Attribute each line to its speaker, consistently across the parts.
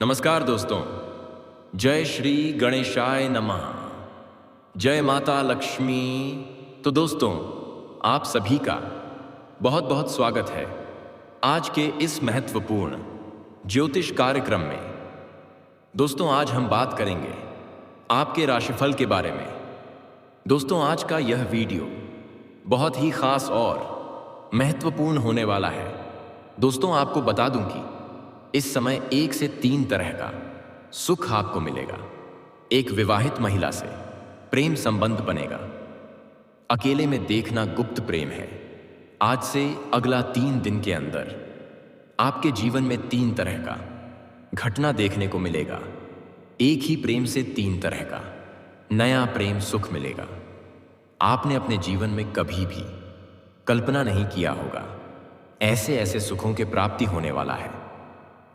Speaker 1: नमस्कार दोस्तों। जय श्री गणेशाय नमः। जय माता लक्ष्मी। तो दोस्तों, आप सभी का बहुत बहुत स्वागत है आज के इस महत्वपूर्ण ज्योतिष कार्यक्रम में। दोस्तों, आज हम बात करेंगे आपके राशिफल के बारे में। दोस्तों, आज का यह वीडियो बहुत ही खास और महत्वपूर्ण होने वाला है। दोस्तों, आपको बता दूं कि इस समय 1 से 3 तरह का सुख आपको मिलेगा। एक विवाहित महिला से प्रेम संबंध बनेगा। अकेले में देखना गुप्त प्रेम है। आज से अगला 3 दिन के अंदर आपके जीवन में 3 तरह का घटना देखने को मिलेगा। एक ही प्रेम से 3 तरह का नया प्रेम सुख मिलेगा। आपने अपने जीवन में कभी भी कल्पना नहीं किया होगा ऐसे ऐसे सुखों के प्राप्ति होने वाला है।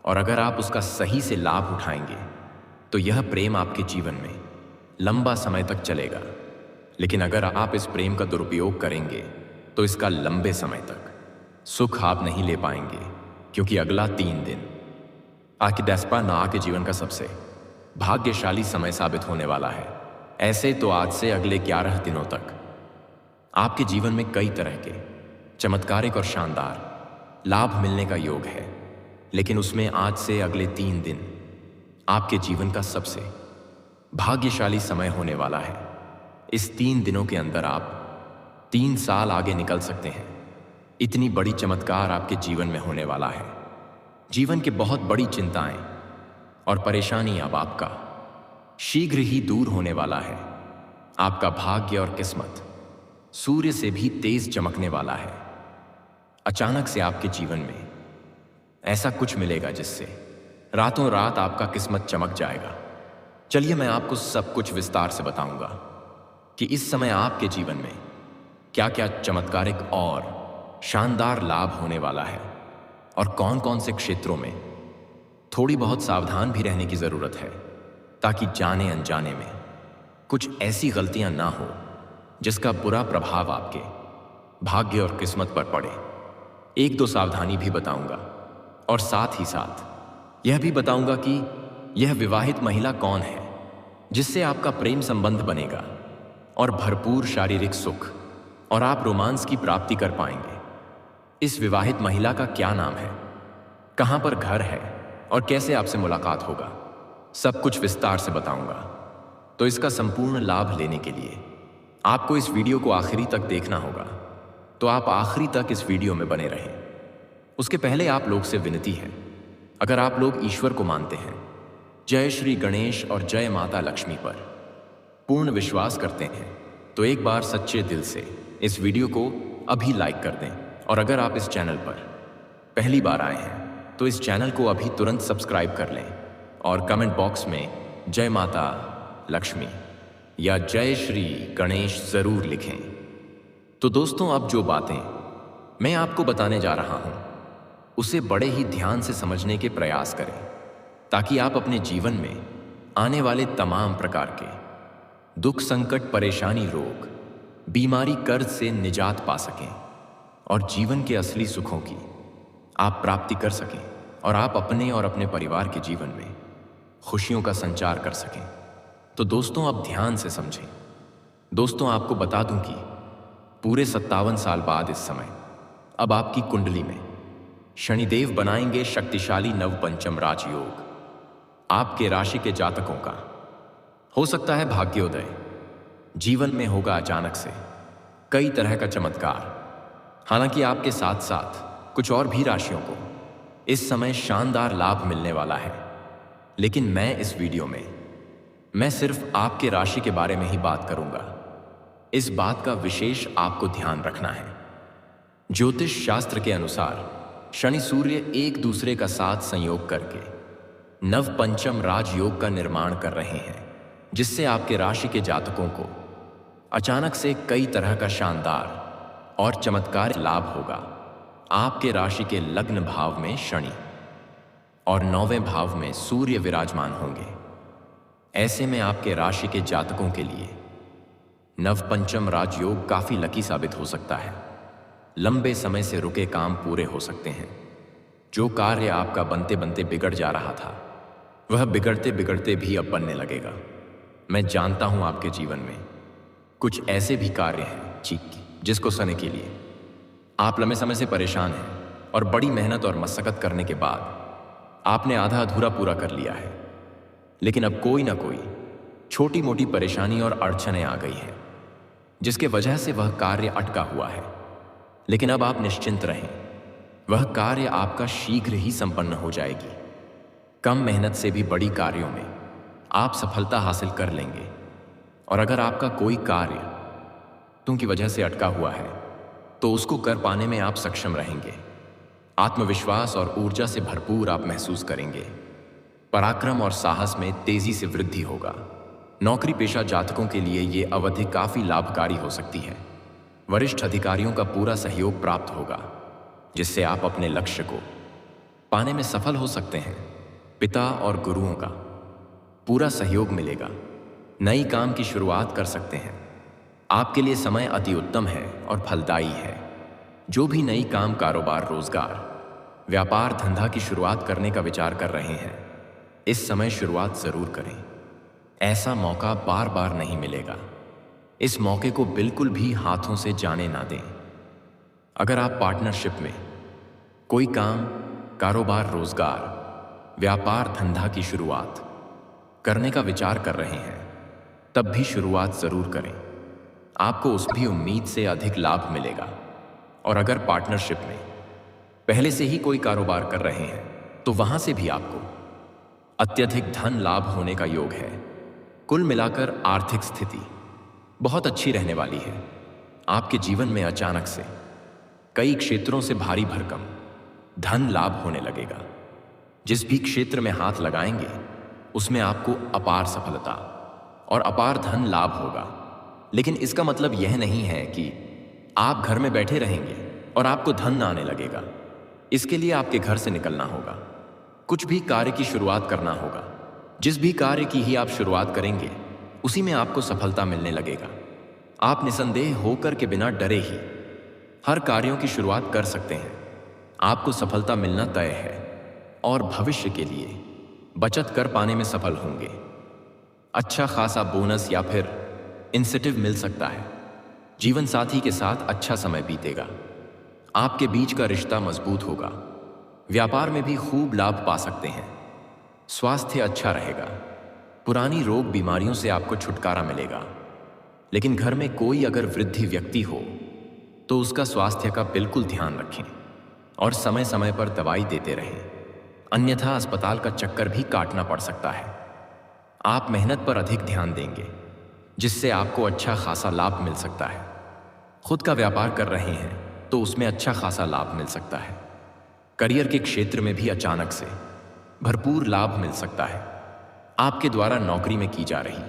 Speaker 1: और अगर आप उसका सही से लाभ उठाएंगे तो यह प्रेम आपके जीवन में लंबा समय तक चलेगा। लेकिन अगर आप इस प्रेम का दुरुपयोग करेंगे तो इसका लंबे समय तक सुख आप नहीं ले पाएंगे, क्योंकि अगला 3 दिन आपके दसपा ना के जीवन का सबसे भाग्यशाली समय साबित होने वाला है। ऐसे तो आज से अगले 11 दिनों तक आपके जीवन में कई तरह के चमत्कारिक और शानदार लाभ मिलने का योग है। लेकिन उसमें आज से अगले 3 दिन आपके जीवन का सबसे भाग्यशाली समय होने वाला है। इस 3 दिनों के अंदर आप 3 साल आगे निकल सकते हैं। इतनी बड़ी चमत्कार आपके जीवन में होने वाला है। जीवन की बहुत बड़ी चिंताएं और परेशानी अब आपका शीघ्र ही दूर होने वाला है। आपका भाग्य और किस्मत सूर्य से भी तेज चमकने वाला है। अचानक से आपके जीवन में ऐसा कुछ मिलेगा जिससे रातों रात आपका किस्मत चमक जाएगा। चलिए, मैं आपको सब कुछ विस्तार से बताऊंगा कि इस समय आपके जीवन में क्या क्या चमत्कारिक और शानदार लाभ होने वाला है और कौन कौन से क्षेत्रों में थोड़ी बहुत सावधान भी रहने की जरूरत है, ताकि जाने अनजाने में कुछ ऐसी गलतियां ना हो जिसका बुरा प्रभाव आपके भाग्य और किस्मत पर पड़े। 1-2 सावधानी भी बताऊंगा और साथ ही साथ यह भी बताऊंगा कि यह विवाहित महिला कौन है जिससे आपका प्रेम संबंध बनेगा और भरपूर शारीरिक सुख और आप रोमांस की प्राप्ति कर पाएंगे। इस विवाहित महिला का क्या नाम है, कहां पर घर है और कैसे आपसे मुलाकात होगा, सब कुछ विस्तार से बताऊंगा। तो इसका संपूर्ण लाभ लेने के लिए आपको इस वीडियो को आखिरी तक देखना होगा। तो आप आखिरी तक इस वीडियो में बने रहें। उसके पहले आप लोग से विनती है, अगर आप लोग ईश्वर को मानते हैं, जय श्री गणेश और जय माता लक्ष्मी पर पूर्ण विश्वास करते हैं, तो एक बार सच्चे दिल से इस वीडियो को अभी लाइक कर दें। और अगर आप इस चैनल पर पहली बार आए हैं तो इस चैनल को अभी तुरंत सब्सक्राइब कर लें और कमेंट बॉक्स में जय माता लक्ष्मी या जय श्री गणेश जरूर लिखें। तो दोस्तों, अब जो बातें मैं आपको बताने जा रहा हूं उसे बड़े ही ध्यान से समझने के प्रयास करें, ताकि आप अपने जीवन में आने वाले तमाम प्रकार के दुख, संकट, परेशानी, रोग, बीमारी, कर्ज से निजात पा सकें और जीवन के असली सुखों की आप प्राप्ति कर सकें और आप अपने और अपने परिवार के जीवन में खुशियों का संचार कर सकें। तो दोस्तों, अब ध्यान से समझें। दोस्तों, आपको बता दूं कि पूरे 57 साल बाद इस समय अब आपकी कुंडली में शनिदेव बनाएंगे शक्तिशाली नवपंचम राजयोग। आपके राशि के जातकों का हो सकता है भाग्योदय। जीवन में होगा अचानक से कई तरह का चमत्कार। हालांकि आपके साथ साथ कुछ और भी राशियों को इस समय शानदार लाभ मिलने वाला है। लेकिन मैं इस वीडियो में मैं सिर्फ आपके राशि के बारे में ही बात करूंगा। इस बात का विशेष आपको ध्यान रखना है। ज्योतिष शास्त्र के अनुसार शनि सूर्य एक दूसरे का साथ संयोग करके नवपंचम राजयोग का निर्माण कर रहे हैं, जिससे आपके राशि के जातकों को अचानक से कई तरह का शानदार और चमत्कार लाभ होगा। आपके राशि के लग्न भाव में शनि और 9वें भाव में सूर्य विराजमान होंगे। ऐसे में आपके राशि के जातकों के लिए नवपंचम राजयोग काफी लकी साबित हो सकता है। लंबे समय से रुके काम पूरे हो सकते हैं। जो कार्य आपका बनते बनते बिगड़ जा रहा था, वह बिगड़ते बिगड़ते भी अब बनने लगेगा। मैं जानता हूं आपके जीवन में कुछ ऐसे भी कार्य हैं जिसको सने के लिए आप लंबे समय से परेशान हैं और बड़ी मेहनत और मशक्कत करने के बाद आपने आधा अधूरा पूरा कर लिया है। लेकिन अब कोई ना कोई छोटी मोटी परेशानी और अड़चनें आ गई हैं जिसके वजह से वह कार्य अटका हुआ है। लेकिन अब आप निश्चिंत रहें, वह कार्य आपका शीघ्र ही संपन्न हो जाएगी। कम मेहनत से भी बड़ी कार्यों में आप सफलता हासिल कर लेंगे। और अगर आपका कोई कार्य की वजह से अटका हुआ है तो उसको कर पाने में आप सक्षम रहेंगे। आत्मविश्वास और ऊर्जा से भरपूर आप महसूस करेंगे। पराक्रम और साहस में तेजी से वृद्धि होगा। नौकरी पेशा जातकों के लिए ये अवधि काफी लाभकारी हो सकती है। वरिष्ठ अधिकारियों का पूरा सहयोग प्राप्त होगा जिससे आप अपने लक्ष्य को पाने में सफल हो सकते हैं। पिता और गुरुओं का पूरा सहयोग मिलेगा। नई काम की शुरुआत कर सकते हैं। आपके लिए समय अति उत्तम है और फलदायी है। जो भी नई काम, कारोबार, रोजगार, व्यापार, धंधा की शुरुआत करने का विचार कर रहे हैं, इस समय शुरुआत जरूर करें। ऐसा मौका बार बार नहीं मिलेगा। इस मौके को बिल्कुल भी हाथों से जाने ना दें। अगर आप पार्टनरशिप में कोई काम, कारोबार, रोजगार, व्यापार, धंधा की शुरुआत करने का विचार कर रहे हैं, तब भी शुरुआत जरूर करें। आपको उस भी उम्मीद से अधिक लाभ मिलेगा। और अगर पार्टनरशिप में पहले से ही कोई कारोबार कर रहे हैं तो वहां से भी आपको अत्यधिक धन लाभ होने का योग है। कुल मिलाकर आर्थिक स्थिति बहुत अच्छी रहने वाली है। आपके जीवन में अचानक से कई क्षेत्रों से भारी भरकम धन लाभ होने लगेगा। जिस भी क्षेत्र में हाथ लगाएंगे उसमें आपको अपार सफलता और अपार धन लाभ होगा। लेकिन इसका मतलब यह नहीं है कि आप घर में बैठे रहेंगे और आपको धन आने लगेगा। इसके लिए आपके घर से निकलना होगा, कुछ भी कार्य की शुरुआत करना होगा। जिस भी कार्य की ही आप शुरुआत करेंगे उसी में आपको सफलता मिलने लगेगा। आप निसंदेह होकर के बिना डरे ही हर कार्यों की शुरुआत कर सकते हैं। आपको सफलता मिलना तय है और भविष्य के लिए बचत कर पाने में सफल होंगे। अच्छा खासा बोनस या फिर इंसेंटिव मिल सकता है। जीवन साथी के साथ अच्छा समय बीतेगा। आपके बीच का रिश्ता मजबूत होगा। व्यापार में भी खूब लाभ पा सकते हैं। स्वास्थ्य अच्छा रहेगा। पुरानी रोग बीमारियों से आपको छुटकारा मिलेगा। लेकिन घर में कोई अगर वृद्ध व्यक्ति हो तो उसका स्वास्थ्य का बिल्कुल ध्यान रखें और समय समय पर दवाई देते रहें, अन्यथा अस्पताल का चक्कर भी काटना पड़ सकता है। आप मेहनत पर अधिक ध्यान देंगे जिससे आपको अच्छा खासा लाभ मिल सकता है। खुद का व्यापार कर रहे हैं तो उसमें अच्छा खासा लाभ मिल सकता है। करियर के क्षेत्र में भी अचानक से भरपूर लाभ मिल सकता है। आपके द्वारा नौकरी में की जा रही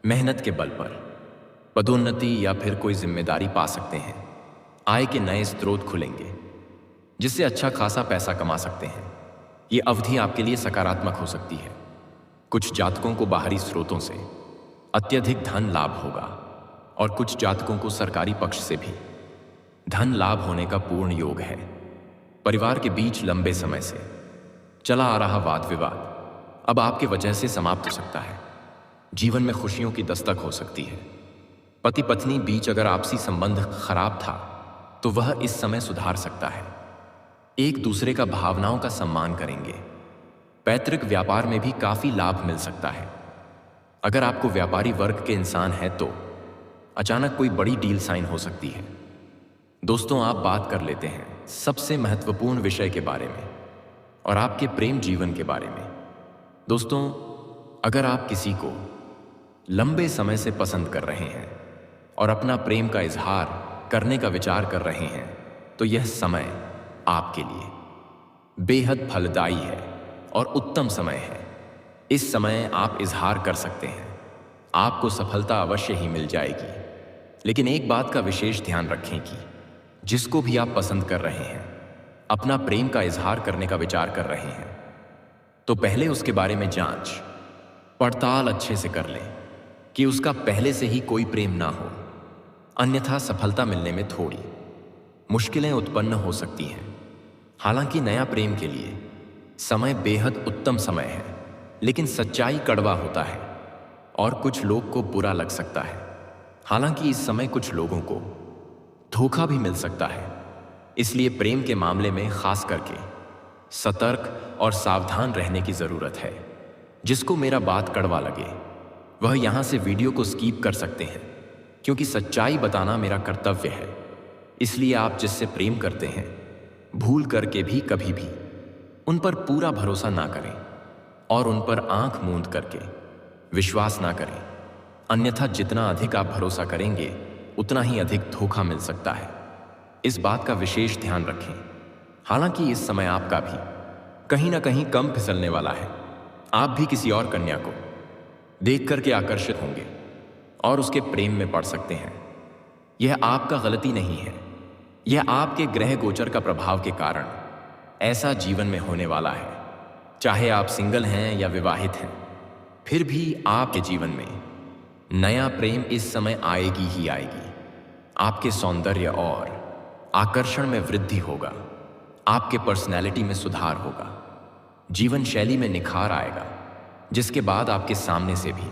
Speaker 1: मेहनत के बल पर पदोन्नति या फिर कोई जिम्मेदारी पा सकते हैं। आय के नए स्रोत खुलेंगे जिससे अच्छा खासा पैसा कमा सकते हैं। ये अवधि आपके लिए सकारात्मक हो सकती है। कुछ जातकों को बाहरी स्रोतों से अत्यधिक धन लाभ होगा और कुछ जातकों को सरकारी पक्ष से भी धन लाभ होने का पूर्ण योग है। परिवार के बीच लंबे समय से चला आ रहा वाद विवाद अब आपके वजह से समाप्त हो सकता है। जीवन में खुशियों की दस्तक हो सकती है। पति पत्नी बीच अगर आपसी संबंध खराब था तो वह इस समय सुधार सकता है। एक दूसरे का भावनाओं का सम्मान करेंगे। पैतृक व्यापार में भी काफी लाभ मिल सकता है। अगर आपको व्यापारी वर्ग के इंसान है तो अचानक कोई बड़ी डील साइन हो सकती है। दोस्तों, आप बात कर लेते हैं सबसे महत्वपूर्ण विषय के बारे में और आपके प्रेम जीवन के बारे में। दोस्तों, अगर आप किसी को लंबे समय से पसंद कर रहे हैं और अपना प्रेम का इजहार करने का विचार कर रहे हैं तो यह समय आपके लिए बेहद फलदायी है और उत्तम समय है। इस समय आप इजहार कर सकते हैं। आपको सफलता अवश्य ही मिल जाएगी। लेकिन एक बात का विशेष ध्यान रखें कि जिसको भी आप पसंद कर रहे हैं, अपना प्रेम का इजहार करने का विचार कर रहे हैं, तो पहले उसके बारे में जांच पड़ताल अच्छे से कर लें कि उसका पहले से ही कोई प्रेम ना हो। अन्यथा सफलता मिलने में थोड़ी मुश्किलें उत्पन्न हो सकती हैं। हालांकि नया प्रेम के लिए समय बेहद उत्तम समय है। लेकिन सच्चाई कड़वा होता है और कुछ लोग को बुरा लग सकता है। हालांकि इस समय कुछ लोगों को धोखा भी मिल सकता है। इसलिए प्रेम के मामले में खास करके सतर्क और सावधान रहने की जरूरत है। जिसको मेरा बात कड़वा लगे वह यहां से वीडियो को स्किप कर सकते हैं, क्योंकि सच्चाई बताना मेरा कर्तव्य है। इसलिए आप जिससे प्रेम करते हैं भूल करके भी कभी भी उन पर पूरा भरोसा ना करें और उन पर आंख मूंद करके विश्वास ना करें। अन्यथा जितना अधिक आप भरोसा करेंगे उतना ही अधिक धोखा मिल सकता है। इस बात का विशेष ध्यान रखें। हालांकि इस समय आपका भी कहीं ना कहीं कम फिसलने वाला है। आप भी किसी और कन्या को देख करके आकर्षित होंगे और उसके प्रेम में पड़ सकते हैं। यह आपका गलती नहीं है, यह आपके ग्रह गोचर का प्रभाव के कारण ऐसा जीवन में होने वाला है। चाहे आप सिंगल हैं या विवाहित हैं, फिर भी आपके जीवन में नया प्रेम इस समय आएगी ही आएगी। आपके सौंदर्य और आकर्षण में वृद्धि होगा, आपके पर्सनैलिटी में सुधार होगा, जीवन शैली में निखार आएगा, जिसके बाद आपके सामने से भी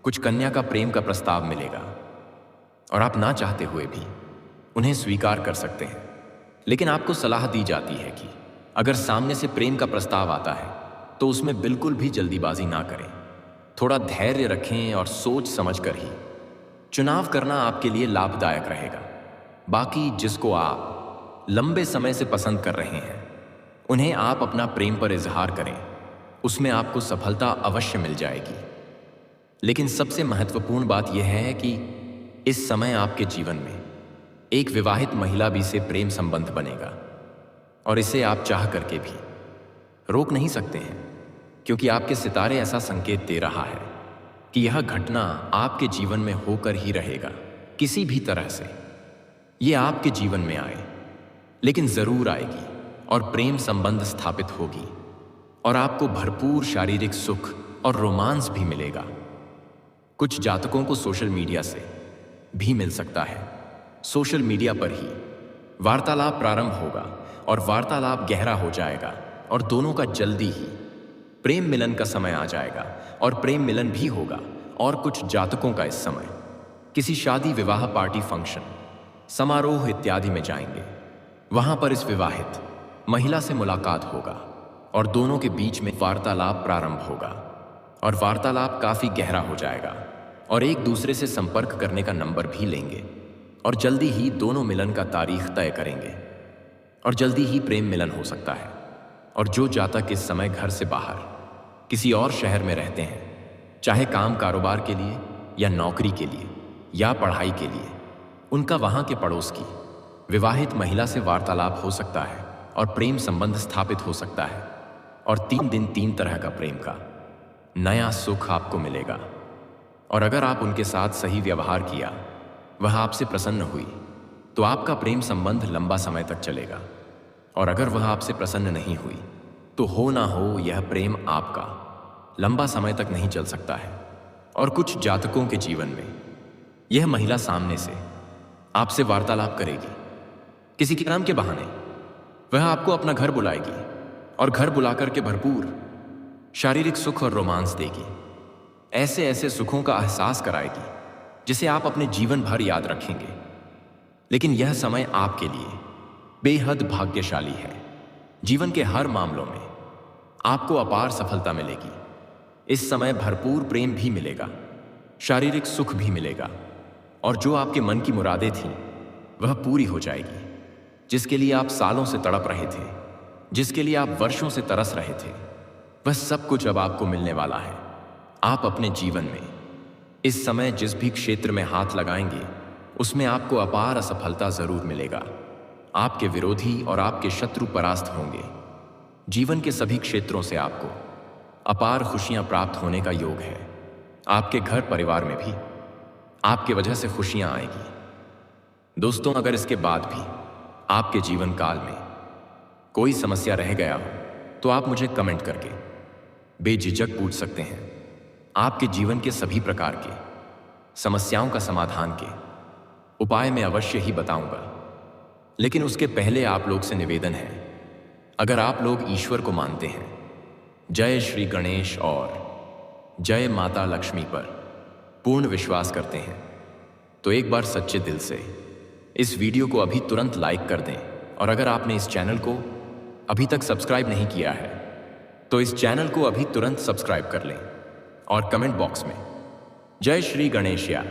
Speaker 1: कुछ कन्या का प्रेम का प्रस्ताव मिलेगा और आप ना चाहते हुए भी उन्हें स्वीकार कर सकते हैं। लेकिन आपको सलाह दी जाती है कि अगर सामने से प्रेम का प्रस्ताव आता है तो उसमें बिल्कुल भी जल्दीबाजी ना करें। थोड़ा धैर्य रखें और सोच समझकर ही चुनाव करना आपके लिए लाभदायक रहेगा। बाकी जिसको आप लंबे समय से पसंद कर रहे हैं उन्हें आप अपना प्रेम पर इजहार करें, उसमें आपको सफलता अवश्य मिल जाएगी। लेकिन सबसे महत्वपूर्ण बात यह है कि इस समय आपके जीवन में एक विवाहित महिला भी से प्रेम संबंध बनेगा और इसे आप चाह करके भी रोक नहीं सकते हैं, क्योंकि आपके सितारे ऐसा संकेत दे रहा है कि यह घटना आपके जीवन में होकर ही रहेगा। किसी भी तरह से यह आपके जीवन में आए, लेकिन जरूर आएगी और प्रेम संबंध स्थापित होगी और आपको भरपूर शारीरिक सुख और रोमांस भी मिलेगा। कुछ जातकों को सोशल मीडिया से भी मिल सकता है। सोशल मीडिया पर ही वार्तालाप प्रारंभ होगा और वार्तालाप गहरा हो जाएगा और दोनों का जल्दी ही प्रेम मिलन का समय आ जाएगा और प्रेम मिलन भी होगा। और कुछ जातकों का इस समय किसी शादी, विवाह, पार्टी, फंक्शन, समारोह इत्यादि में जाएंगे। वहां पर इस विवाहित महिला से मुलाकात होगा और दोनों के बीच में वार्तालाप प्रारंभ होगा और वार्तालाप काफी गहरा हो जाएगा और एक दूसरे से संपर्क करने का नंबर भी लेंगे और जल्दी ही दोनों मिलन का तारीख तय करेंगे और जल्दी ही प्रेम मिलन हो सकता है। और जो जातक इस समय घर से बाहर किसी और शहर में रहते हैं, चाहे काम कारोबार के लिए या नौकरी के लिए या पढ़ाई के लिए, उनका वहां के पड़ोस की विवाहित महिला से वार्तालाप हो सकता है और प्रेम संबंध स्थापित हो सकता है और 3 दिन 3 तरह का प्रेम का नया सुख आपको मिलेगा। और अगर आप उनके साथ सही व्यवहार किया, वह आपसे प्रसन्न हुई, तो आपका प्रेम संबंध लंबा समय तक चलेगा। और अगर वह आपसे प्रसन्न नहीं हुई तो हो ना हो यह प्रेम आपका लंबा समय तक नहीं चल सकता है। और कुछ जातकों के जीवन में यह महिला सामने से आपसे वार्तालाप करेगी, किसी के नाम के बहाने वह आपको अपना घर बुलाएगी और घर बुलाकर के भरपूर शारीरिक सुख और रोमांस देगी। ऐसे ऐसे सुखों का एहसास कराएगी जिसे आप अपने जीवन भर याद रखेंगे। लेकिन यह समय आपके लिए बेहद भाग्यशाली है। जीवन के हर मामलों में आपको अपार सफलता मिलेगी। इस समय भरपूर प्रेम भी मिलेगा, शारीरिक सुख भी मिलेगा और जो आपके मन की मुरादें थीं वह पूरी हो जाएगी। जिसके लिए आप सालों से तड़प रहे थे, जिसके लिए आप वर्षों से तरस रहे थे, वह सब कुछ अब आपको मिलने वाला है। आप अपने जीवन में इस समय जिस भी क्षेत्र में हाथ लगाएंगे उसमें आपको अपार असफलता जरूर मिलेगा। आपके विरोधी और आपके शत्रु परास्त होंगे। जीवन के सभी क्षेत्रों से आपको अपार खुशियां प्राप्त होने का योग है। आपके घर परिवार में भी आपके वजह से खुशियां आएगी। दोस्तों, अगर इसके बाद भी आपके जीवन काल में कोई समस्या रह गया हो तो आप मुझे कमेंट करके बेझिझक पूछ सकते हैं। आपके जीवन के सभी प्रकार के समस्याओं का समाधान के उपाय मैं अवश्य ही बताऊंगा। लेकिन उसके पहले आप लोग से निवेदन है, अगर आप लोग ईश्वर को मानते हैं जय श्री गणेश और जय माता लक्ष्मी पर पूर्ण विश्वास करते हैं तो एक बार सच्चे दिल से इस वीडियो को अभी तुरंत लाइक कर दें। और अगर आपने इस चैनल को अभी तक सब्सक्राइब नहीं किया है तो इस चैनल को अभी तुरंत सब्सक्राइब कर लें और कमेंट बॉक्स में जय श्री गणेश या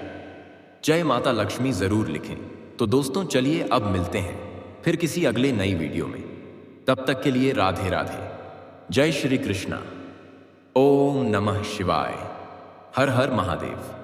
Speaker 1: जय माता लक्ष्मी जरूर लिखें। तो दोस्तों चलिए अब मिलते हैं फिर किसी अगले नई वीडियो में। तब तक के लिए राधे राधे, जय श्री कृष्णा, ओम नमः शिवाय, हर हर महादेव।